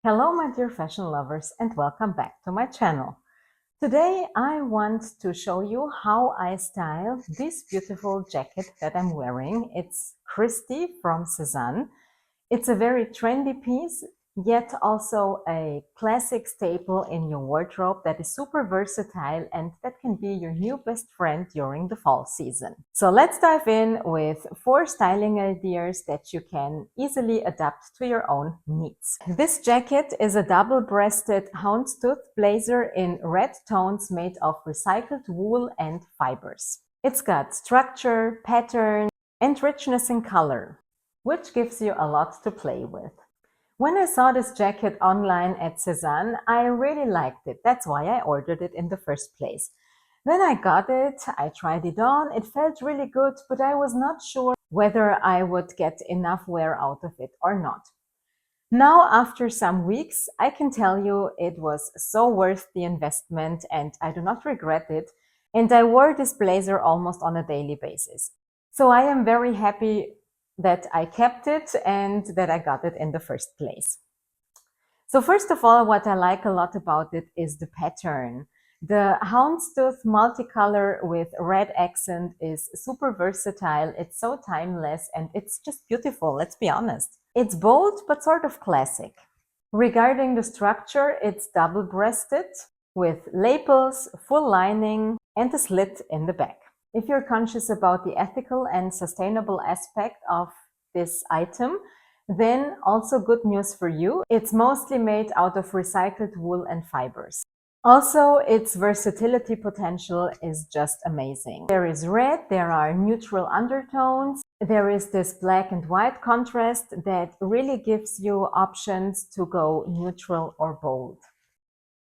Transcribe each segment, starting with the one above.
Hello my dear fashion lovers and welcome back to my channel. Today I want to show you how I style this beautiful jacket that I'm wearing. It's Christie from Sézane. It's a very trendy piece, yet also a classic staple in your wardrobe that is super versatile and that can be your new best friend during the fall season. So let's dive in with 4 styling ideas that you can easily adapt to your own needs. This jacket is a double-breasted houndstooth blazer in red tones made of recycled wool and fibers. It's got structure, pattern, and richness in color, which gives you a lot to play with. When I saw this jacket online at Sézane, I really liked it. That's why I ordered it in the first place. When I got it, I tried it on. It felt really good, but I was not sure whether I would get enough wear out of it or not. Now, after some weeks, I can tell you it was so worth the investment and I do not regret it. And I wore this blazer almost on a daily basis. So I am very happy that I kept it and that I got it in the first place. So first of all, what I like a lot about it is the pattern. The houndstooth multicolor with red accent is super versatile. It's so timeless and it's just beautiful, let's be honest. It's bold but sort of classic. Regarding the structure, it's double-breasted with lapels, full lining, and a slit in the back. If you're conscious about the ethical and sustainable aspect of this item, then also good news for you. It's mostly made out of recycled wool and fibers. Also, its versatility potential is just amazing. There is red, there are neutral undertones, there is this black and white contrast that really gives you options to go neutral or bold.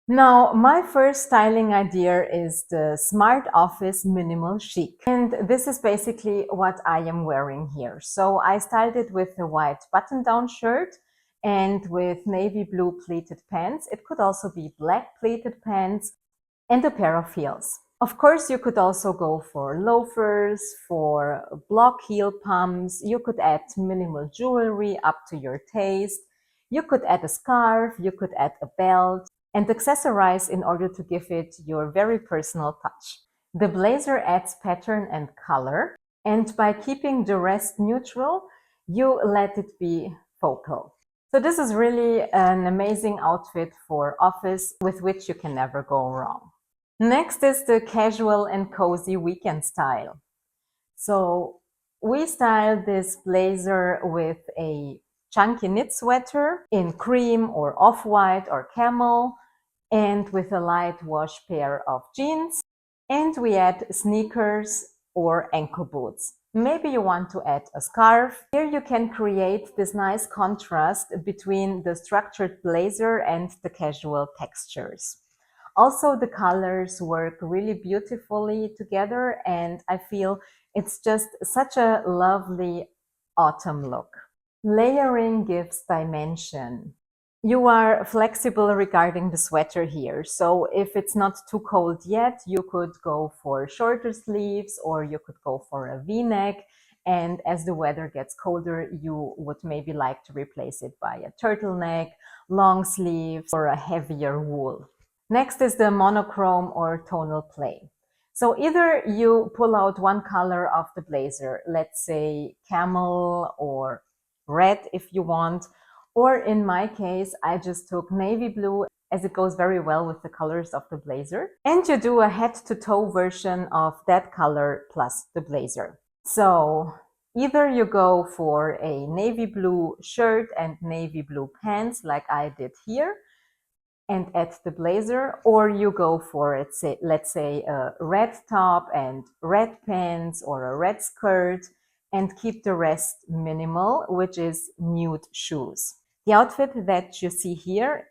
Now, my first styling idea is the Smart Office Minimal Chic. And this is basically what I am wearing here. So I styled it with a white button-down shirt and with navy blue pleated pants. It could also be black pleated pants and a pair of heels. Of course, you could also go for loafers, for block heel pumps. You could add minimal jewelry up to your taste. You could add a scarf, you could add a belt, and accessorize in order to give it your very personal touch. The blazer adds pattern and color, and by keeping the rest neutral, you let it be focal. So this is really an amazing outfit for office with which you can never go wrong. Next is the casual and cozy weekend style. So we styled this blazer with a chunky knit sweater in cream or off-white or camel, and with a light wash pair of jeans, and we add sneakers or ankle boots. Maybe you want to add a scarf. Here you can create this nice contrast between the structured blazer and the casual textures. Also, the colors work really beautifully together and I feel it's just such a lovely autumn look. Layering gives dimension. You are flexible regarding the sweater here. So if it's not too cold yet, you could go for shorter sleeves or you could go for a V-neck. And as the weather gets colder, you would maybe like to replace it by a turtleneck, long sleeves, or a heavier wool. Next is the monochrome or tonal play. So either you pull out one color of the blazer, let's say camel or red if you want, or in my case, I just took navy blue as it goes very well with the colors of the blazer. And you do a head-to-toe version of that color plus the blazer. So either you go for a navy blue shirt and navy blue pants like I did here and add the blazer, or you go for it, let's say a red top and red pants or a red skirt and keep the rest minimal, which is nude shoes. The outfit that you see here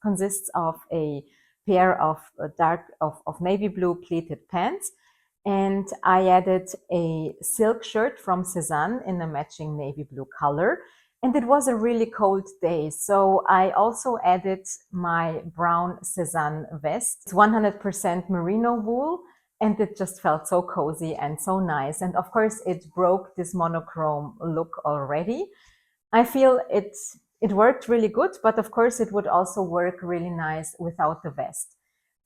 consists of a pair of navy blue pleated pants, and I added a silk shirt from Sézane in a matching navy blue color. And it was a really cold day, so I also added my brown Sézane vest. It's 100% merino wool, and it just felt so cozy and so nice. And of course, it broke this monochrome look already. I feel it It worked really good, but of course it would also work really nice without the vest.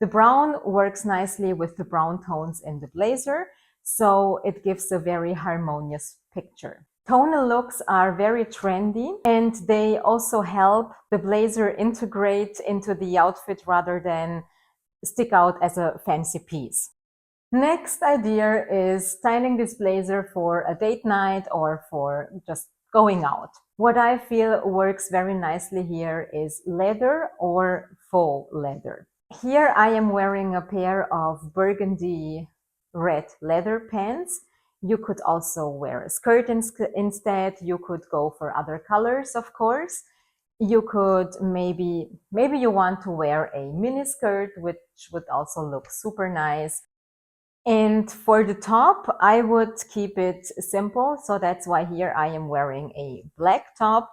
The brown works nicely with the brown tones in the blazer, so it gives a very harmonious picture. Tonal looks are very trendy, and they also help the blazer integrate into the outfit rather than stick out as a fancy piece. Next idea is styling this blazer for a date night or for just going out. What I feel works very nicely here is leather or faux leather. Here I am wearing a pair of burgundy red leather pants. You could also wear a skirt instead. You could go for other colors, of course. You could maybe you want to wear a mini skirt, which would also look super nice. And for the top, I would keep it simple. So that's why here I am wearing a black top.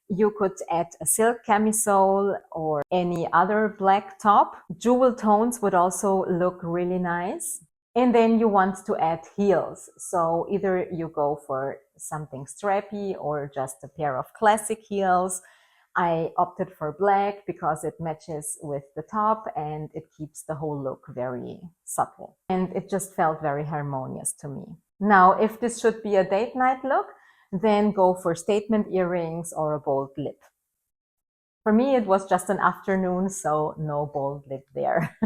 You could add a silk camisole or any other black top. Jewel tones would also look really nice. And then you want to add heels. So either you go for something strappy or just a pair of classic heels. I opted for black because it matches with the top and it keeps the whole look very subtle. And it just felt very harmonious to me. Now, if this should be a date night look, then go for statement earrings or a bold lip. For me, it was just an afternoon, so no bold lip there.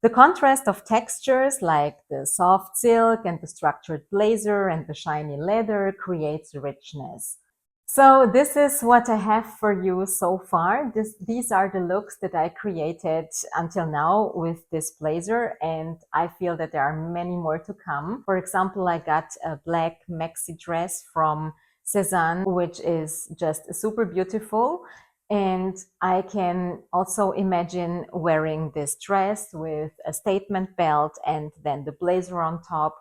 The contrast of textures like the soft silk and the structured blazer and the shiny leather creates richness. So this is what I have for you so far. These are the looks that I created until now with this blazer, and I feel that there are many more to come. For example, I got a black maxi dress from Sézane, which is just super beautiful. And I can also imagine wearing this dress with a statement belt and then the blazer on top.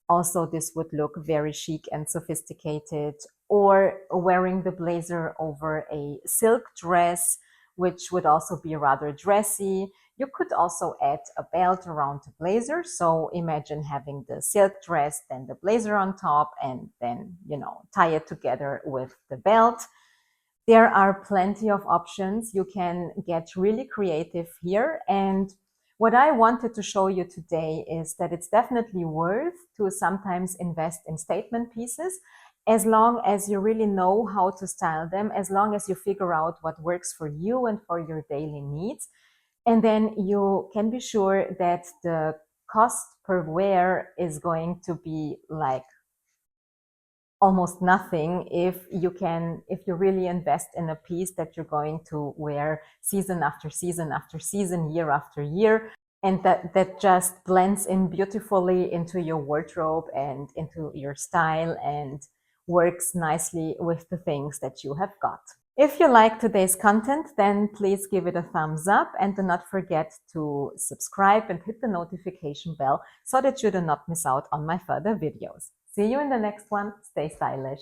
Also, this would look very chic and sophisticated, or wearing the blazer over a silk dress, which would also be rather dressy. You could also add a belt around the blazer. So imagine having the silk dress, then the blazer on top, and then, tie it together with the belt. There are plenty of options. You can get really creative here. And what I wanted to show you today is that it's definitely worth to sometimes invest in statement pieces, as long as you really know how to style them, as long as you figure out what works for you and for your daily needs. And then you can be sure that the cost per wear is going to be like almost nothing if you really invest in a piece that you're going to wear season after season after season, year after year, and that just blends in beautifully into your wardrobe and into your style and works nicely with the things that you have got. If you like today's content, then please give it a thumbs up and do not forget to subscribe and hit the notification bell so that you do not miss out on my further videos. See you in the next one. Stay stylish.